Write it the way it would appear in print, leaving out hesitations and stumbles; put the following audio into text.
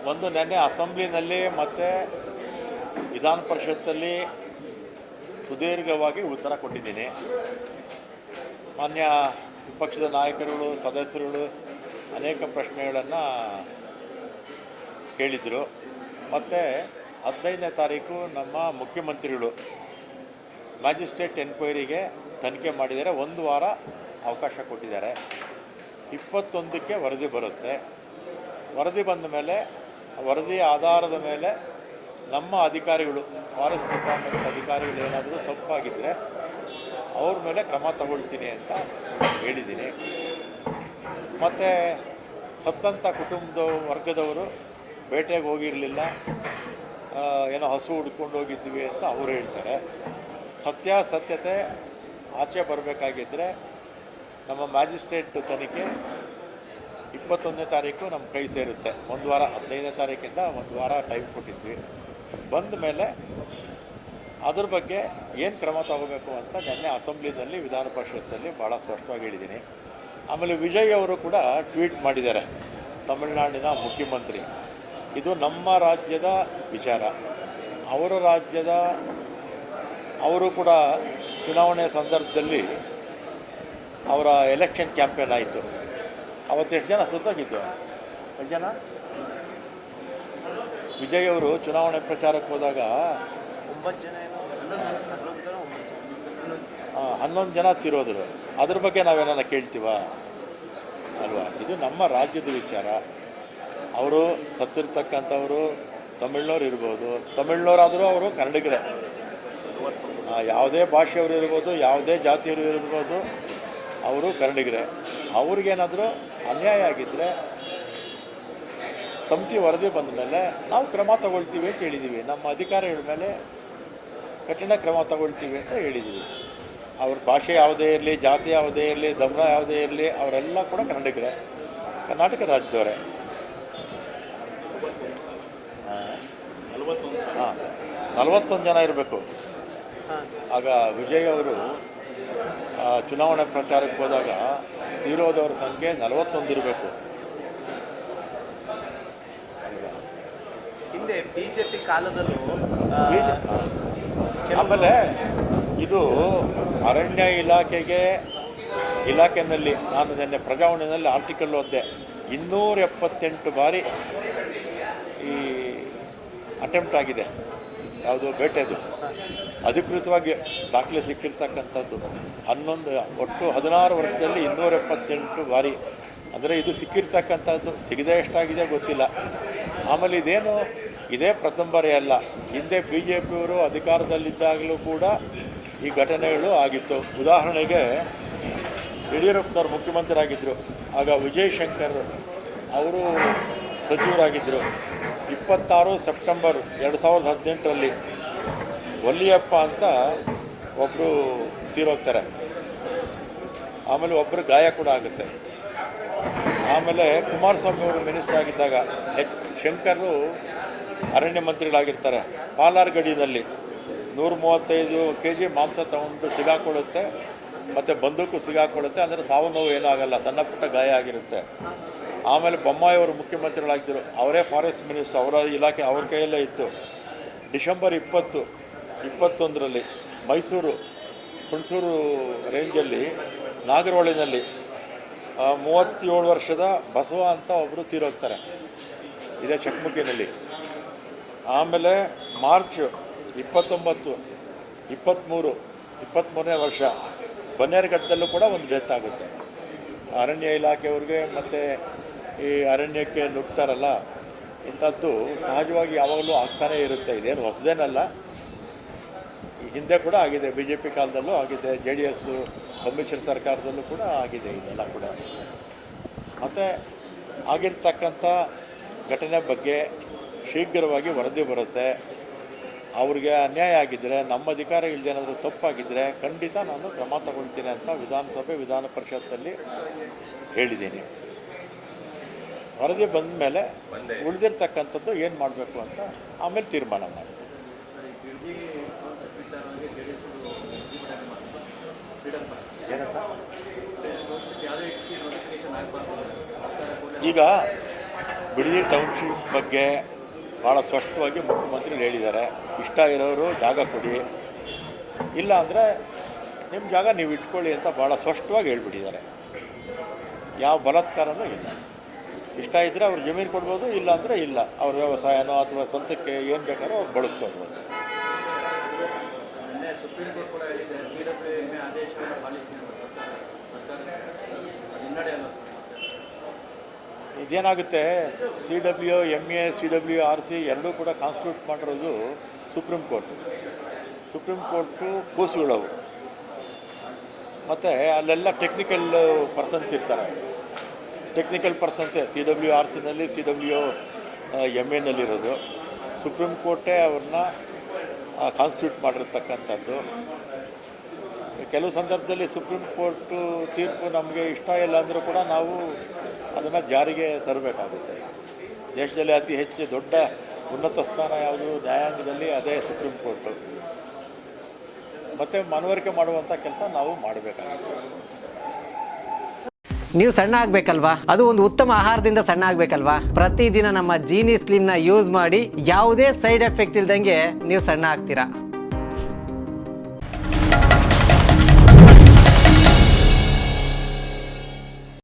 ಒಂದು ನೆನ್ನೆ ಅಸೆಂಬ್ಲಿನಲ್ಲಿ ಮತ್ತು ವಿಧಾನ ಪರಿಷತ್ತಲ್ಲಿ ಸುದೀರ್ಘವಾಗಿ ಉತ್ತರ ಕೊಟ್ಟಿದ್ದೀನಿ. ಮಾನ್ಯ ವಿಪಕ್ಷದ ನಾಯಕರುಗಳು, ಸದಸ್ಯರುಗಳು ಅನೇಕ ಪ್ರಶ್ನೆಗಳನ್ನು ಕೇಳಿದರು. ಮತ್ತು 15ನೇ ತಾರೀಕು ನಮ್ಮ ಮುಖ್ಯಮಂತ್ರಿಗಳು ಮ್ಯಾಜಿಸ್ಟ್ರೇಟ್ ಎನ್ಕ್ವೈರಿಗೆ ತನಿಖೆ ಮಾಡಿದ್ದಾರೆ. 1 ವಾರ ಅವಕಾಶ ಕೊಟ್ಟಿದ್ದಾರೆ. 21ಕ್ಕೆ ವರದಿ ಬರುತ್ತೆ. ವರದಿ ಬಂದ ಮೇಲೆ ವರದಿ ಆಧಾರದ ಮೇಲೆ ನಮ್ಮ ಅಧಿಕಾರಿಗಳು, ಫಾರೆಸ್ಟ್ ಡಿಪಾರ್ಟ್ಮೆಂಟ್ ಅಧಿಕಾರಿಗಳು ಏನಾದರೂ ತಪ್ಪಾಗಿದ್ದರೆ ಅವ್ರ ಮೇಲೆ ಕ್ರಮ ತಗೊಳ್ತೀನಿ ಅಂತ ಹೇಳಿದ್ದೀನಿ. ಮತ್ತು ಸತ್ತಂಥ ಕುಟುಂಬದ ವರ್ಗದವರು ಬೇಟೆಗೆ ಹೋಗಿರಲಿಲ್ಲ, ಏನೋ ಹಸು ಹುಡ್ಕೊಂಡು ಹೋಗಿದ್ವಿ ಅಂತ ಅವರು ಹೇಳ್ತಾರೆ. ಸತ್ಯಾಸತ್ಯತೆ ಆಚೆ ಬರಬೇಕಾಗಿದ್ದರೆ ನಮ್ಮ ಮ್ಯಾಜಿಸ್ಟ್ರೇಟ್ ತನಿಖೆ 21ನೇ ತಾರೀಕು ನಮ್ಮ ಕೈ ಸೇರುತ್ತೆ. 1 ವಾರ, 15ನೇ ತಾರೀಕಿಂದ 1 ವಾರ ಟೈಮ್ ಕೊಟ್ಟಿದ್ವಿ. ಬಂದ ಮೇಲೆ ಅದ್ರ ಬಗ್ಗೆ ಏನು ಕ್ರಮ ತಗೋಬೇಕು ಅಂತ ನಿನ್ನೆ ಅಸೆಂಬ್ಲಿನಲ್ಲಿ, ವಿಧಾನ ಪರಿಷತ್ತಲ್ಲಿ ಭಾಳ ಸ್ಪಷ್ಟವಾಗಿ ಹೇಳಿದ್ದೀನಿ. ಆಮೇಲೆ ವಿಜಯ್ ಅವರು ಕೂಡ ಟ್ವೀಟ್ ಮಾಡಿದ್ದಾರೆ, ತಮಿಳುನಾಡಿನ ಮುಖ್ಯಮಂತ್ರಿ. ಇದು ನಮ್ಮ ರಾಜ್ಯದ ವಿಚಾರ. ಅವರ ರಾಜ್ಯದ ಅವರು ಕೂಡ ಚುನಾವಣೆ ಸಂದರ್ಭದಲ್ಲಿ ಅವರ ಎಲೆಕ್ಷನ್ ಕ್ಯಾಂಪೇನ್ ಆಯಿತು. ಅವತ್ತು ಎಷ್ಟು ಜನ ಸತ್ತೋಗಿದ್ದು? ಎಷ್ಟು ಜನ? ವಿಜಯ್ ಅವರು ಚುನಾವಣೆ ಪ್ರಚಾರಕ್ಕೆ ಹೋದಾಗ 9 ಜನ, 11 ಜನ ತೀರೋದ್ರು. ಅದ್ರ ಬಗ್ಗೆ ನಾವೇನ ಕೇಳ್ತೀವ ಅಲ್ವಾ? ಇದು ನಮ್ಮ ರಾಜ್ಯದ ವಿಚಾರ. ಅವರು ಸತ್ತಿರ್ತಕ್ಕಂಥವರು ತಮಿಳ್ನವ್ರು ಇರ್ಬೋದು, ತಮಿಳ್ನವರಾದರೂ ಅವರು ಕನ್ನಡಿಗರೇ. ಯಾವುದೇ ಭಾಷೆಯವರು ಇರ್ಬೋದು, ಯಾವುದೇ ಜಾತಿಯವರು ಇರ್ಬೋದು, ಅವರು ಕನ್ನಡಿಗರೇ. ಅವ್ರಿಗೇನಾದರೂ ಅನ್ಯಾಯ ಆಗಿದ್ದರೆ ಸಮಿತಿ ವರದಿ ಬಂದ ಮೇಲೆ ನಾವು ಕ್ರಮ ತಗೊಳ್ತೀವಿ ಅಂತ ಹೇಳಿದ್ದೀವಿ. ನಮ್ಮ ಅಧಿಕಾರಿಗಳ ಮೇಲೆ ಕಠಿಣ ಕ್ರಮ ತಗೊಳ್ತೀವಿ ಅಂತ ಹೇಳಿದ್ದೀವಿ. ಅವ್ರ ಭಾಷೆ ಯಾವುದೇ ಇರಲಿ, ಜಾತಿ ಯಾವುದೇ ಇರಲಿ, ಧರ್ಮ ಯಾವುದೇ ಇರಲಿ, ಅವರೆಲ್ಲ ಕೂಡ ಕನ್ನಡಿಗರೇ, ಕರ್ನಾಟಕ ರಾಜ್ಯದವರೇ. 41 ಜನ ಇರಬೇಕು. ಆಗ ವಿಜಯ್ ಅವರು ಚುನಾವಣೆ ಪ್ರಚಾರಕ್ಕೆ ಹೋದಾಗ ತೀರೋದವ್ರ ಸಂಖ್ಯೆ 41 ಇರಬೇಕು. ಹಿಂದೆ ಬಿಜೆಪಿ ಕಾಲದಲ್ಲೂ ಆಮೇಲೆ ಇದು ಅರಣ್ಯ ಇಲಾಖೆಯಲ್ಲಿ ನಾನು ನಿನ್ನೆ ಪ್ರಜಾವಾಣಿಯಲ್ಲಿ ಆರ್ಟಿಕಲ್ ಓದಿದೆ. 278 ಬಾರಿ ಈ ಅಟೆಂಪ್ಟ್ ಆಗಿದೆ. ಯಾವುದು ಬೇಟೆದು ಅಧಿಕೃತವಾಗಿ ದಾಖಲೆ ಸಿಕ್ಕಿರ್ತಕ್ಕಂಥದ್ದು. ಒಟ್ಟು 16 ವರ್ಷದಲ್ಲಿ 278 ಬಾರಿ. ಅಂದರೆ ಇದು ಸಿಕ್ಕಿರ್ತಕ್ಕಂಥದ್ದು. ಸಿಗದೆ ಎಷ್ಟಾಗಿದೆ ಗೊತ್ತಿಲ್ಲ. ಆಮೇಲೆ ಇದೇ ಪ್ರಥಮ ಬಾರಿ ಅಲ್ಲ. ಹಿಂದೆ BJPಯವರು ಅಧಿಕಾರದಲ್ಲಿದ್ದಾಗಲೂ ಕೂಡ ಈ ಘಟನೆಗಳು ಆಗಿತ್ತು. ಉದಾಹರಣೆಗೆ ಯಡಿಯೂರಪ್ಪನವ್ರು ಮುಖ್ಯಮಂತ್ರಿ ಆಗಿದ್ದರು. ಆಗ ವಿಜಯ್ ಶಂಕರ್ ಅವರು ಸಚಿವರಾಗಿದ್ದರು. 26 ಸೆಪ್ಟೆಂಬರ್ 2018ರಲ್ಲಿ ವಲ್ಲಿಯಪ್ಪ ಅಂತ ಒಬ್ಬರು ತೀರೋಗ್ತಾರೆ. ಆಮೇಲೆ ಒಬ್ಬರು ಗಾಯ ಕೂಡ ಆಗುತ್ತೆ. ಆಮೇಲೆ ಕುಮಾರಸ್ವಾಮಿ ಅವರು ಮಿನಿಸ್ಟರ್ ಆಗಿದ್ದಾಗ ಶಂಕರು ಅರಣ್ಯ ಮಂತ್ರಿಗಳಾಗಿರ್ತಾರೆ. ಪಾಲಾರ್ ಗಡಿನಲ್ಲಿ 135 kg ಮಾಂಸ ತಗೊಂಡು ಸಿಗಾಕೊಳ್ಳುತ್ತೆ, ಮತ್ತು ಬಂದೂಕು ಸಿಗಾಕೊಳ್ಳುತ್ತೆ. ಅಂದರೆ ಸಾವು ನೋವು ಏನೂ ಆಗಲ್ಲ, ಸಣ್ಣ ಪುಟ್ಟ ಗಾಯ ಆಗಿರುತ್ತೆ. ಆಮೇಲೆ ಬೊಮ್ಮಾಯಿ ಅವರು ಮುಖ್ಯಮಂತ್ರಿಗಳಾಗಿದ್ದರು. ಅವರೇ ಫಾರೆಸ್ಟ್ ಮಿನಿಸ್ಟರ್, ಅವರ ಇಲಾಖೆ ಅವ್ರ ಕೈಯಲ್ಲೇ ಇತ್ತು. ಡಿಸೆಂಬರ್ 2021ರಲ್ಲಿ ಮೈಸೂರು ಹುಣಸೂರು ರೇಂಜಲ್ಲಿ ನಾಗರಹೊಳೆಯಲ್ಲಿ 37 ವರ್ಷದ ಬಸವ ಅಂತ ಒಬ್ಬರು ತೀರೋಗ್ತಾರೆ, ಇದೇ ಚಕ್ಮುಕ್ಕಿನಲ್ಲಿ. ಆಮೇಲೆ ಮಾರ್ಚ್ 29, 23, 23ನೇ ವರ್ಷ ಬನ್ನೇರುಘಟ್ಟದಲ್ಲೂ ಕೂಡ ಒಂದು ಡೆತ್ ಆಗುತ್ತೆ. ಅರಣ್ಯ ಇಲಾಖೆಯವ್ರಿಗೆ ಮತ್ತು ಈ ಅರಣ್ಯಕ್ಕೆ ನುಗ್ತಾರಲ್ಲ, ಇಂಥದ್ದು ಸಹಜವಾಗಿ ಯಾವಾಗಲೂ ಆಗ್ತಾನೇ ಇರುತ್ತೆ. ಇದೇನು ಹೊಸದೇನಲ್ಲ. ಹಿಂದೆ ಕೂಡ ಆಗಿದೆ, BJP ಕಾಲದಲ್ಲೂ ಆಗಿದೆ, JDS ಸಮ್ಮಿಶ್ರ ಸರ್ಕಾರದಲ್ಲೂ ಕೂಡ ಆಗಿದೆ ಇದೆಲ್ಲ ಕೂಡ. ಮತ್ತು ಆಗಿರ್ತಕ್ಕಂಥ ಘಟನೆ ಬಗ್ಗೆ ಶೀಘ್ರವಾಗಿ ವರದಿ ಬರುತ್ತೆ. ಅವ್ರಿಗೆ ಅನ್ಯಾಯ ಆಗಿದ್ದರೆ, ನಮ್ಮ ಅಧಿಕಾರಿಗಳದ್ದೇನಾದರೂ ತಪ್ಪಾಗಿದ್ದರೆ ಖಂಡಿತ ನಾನು ಕ್ರಮ ತಗೊಳ್ತೀನಿ ಅಂತ ವಿಧಾನಸಭೆ, ವಿಧಾನ ಪರಿಷತ್ತಲ್ಲಿ ಹೇಳಿದ್ದೀನಿ. ವರದಿ ಬಂದ ಮೇಲೆ ಉಳಿದಿರ್ತಕ್ಕಂಥದ್ದು ಏನು ಮಾಡಬೇಕು ಅಂತ ಆಮೇಲೆ ತೀರ್ಮಾನ ಮಾಡ್ತೀನಿ. ಈಗ ಬಿಡದಿ ಟೌನ್ಶಿಪ್ ಬಗ್ಗೆ ಭಾಳ ಸ್ಪಷ್ಟವಾಗಿ ಮುಖ್ಯಮಂತ್ರಿಗಳು ಹೇಳಿದ್ದಾರೆ. ಇಷ್ಟ ಇರೋರು ಜಾಗ ಕೊಡಿ, ಇಲ್ಲ ಅಂದರೆ ನಿಮ್ಮ ಜಾಗ ನೀವು ಇಟ್ಕೊಳ್ಳಿ ಅಂತ ಭಾಳ ಸ್ಪಷ್ಟವಾಗಿ ಹೇಳ್ಬಿಟ್ಟಿದ್ದಾರೆ. ಯಾವ ಬಲಾತ್ಕಾರನೂ ಇಲ್ಲ. ಇಷ್ಟ ಇದ್ದರೆ ಅವ್ರು ಜಮೀನು ಕೊಡ್ಬೋದು, ಇಲ್ಲ ಅಂದರೆ ಇಲ್ಲ. ಅವ್ರ ವ್ಯವಸಾಯನೋ ಅಥವಾ ಸ್ವಂತಕ್ಕೆ ಏನು ಬೇಕಾದ್ರೂ ಅವ್ರು ಬಳಸ್ಕೊಳ್ಬೋದು. ಸುಪ್ರೀಂ ಕೋರ್ಟ್ ಕೂಡ ಹೇಳಿದೆ CWMA ಆದೇಶವನ್ನು ಪಾಲಿಸಿ ಸರ್ಕಾರ ಹಿನ್ನಡೆ ಅಲ್ಲ ಸರ್. ಇದೇನಾಗುತ್ತೆ, CWMA CWRC ಎರಡೂ ಕೂಡ ಕಾನ್ಸ್ಟಿಟ್ಯೂಟ್ ಮಾಡಿರೋದು ಸುಪ್ರೀಂ ಕೋರ್ಟು ಕೋರ್ಸುಗಳವು. ಮತ್ತು ಅಲ್ಲೆಲ್ಲ ಟೆಕ್ನಿಕಲ್ ಪರ್ಸನ್ಸ್ ಇರ್ತಾರೆ. ಟೆಕ್ನಿಕಲ್ ಪರ್ಸನ್ಸೇ CWRCನಲ್ಲಿ CWMAನಲ್ಲಿರೋದು. ಸುಪ್ರೀಂ ಕೋರ್ಟೇ ಅವ್ರನ್ನ ಕಾನ್ಸ್ಟಿಟ್ಯೂಟ್ ಮಾಡಿರ್ತಕ್ಕಂಥದ್ದು. ಕೆಲವು ಸಂದರ್ಭದಲ್ಲಿ ಸುಪ್ರೀಂ ಕೋರ್ಟು ತೀರ್ಪು ನಮಗೆ ಇಷ್ಟ ಇಲ್ಲ ಅಂದರೂ ಕೂಡ ನಾವು ಅದನ್ನು ಜಾರಿಗೆ ತರಬೇಕಾಗುತ್ತೆ. ದೇಶದಲ್ಲಿ ಅತಿ ಹೆಚ್ಚು ದೊಡ್ಡ ಉನ್ನತ ಸ್ಥಾನ ಯಾವುದು ನ್ಯಾಯಾಂಗದಲ್ಲಿ, ಅದೇ ಸುಪ್ರೀಂ ಕೋರ್ಟು. ಮತ್ತು ಮನವರಿಕೆ ಮಾಡುವಂಥ ಕೆಲಸ ನಾವು ಮಾಡಬೇಕಾಗುತ್ತೆ. ನೀವು ಸಣ್ಣ ಆಗಬೇಕಲ್ವಾ? ಅದು ಒಂದು ಉತ್ತಮ ಆಹಾರದಿಂದ ಸಣ್ಣ ಆಗಬೇಕಲ್ವಾ? ಪ್ರತಿದಿನ ನಮ್ಮ ಜೀನಿ ಸ್ಲಿಮ್ನ ಯೂಸ್ ಮಾಡಿ ಯಾವುದೇ ಸೈಡ್ ಎಫೆಕ್ಟ್ ಇಲ್ದಂಗೆ ನೀವು ಸಣ್ಣ ಆಗ್ತೀರಾ.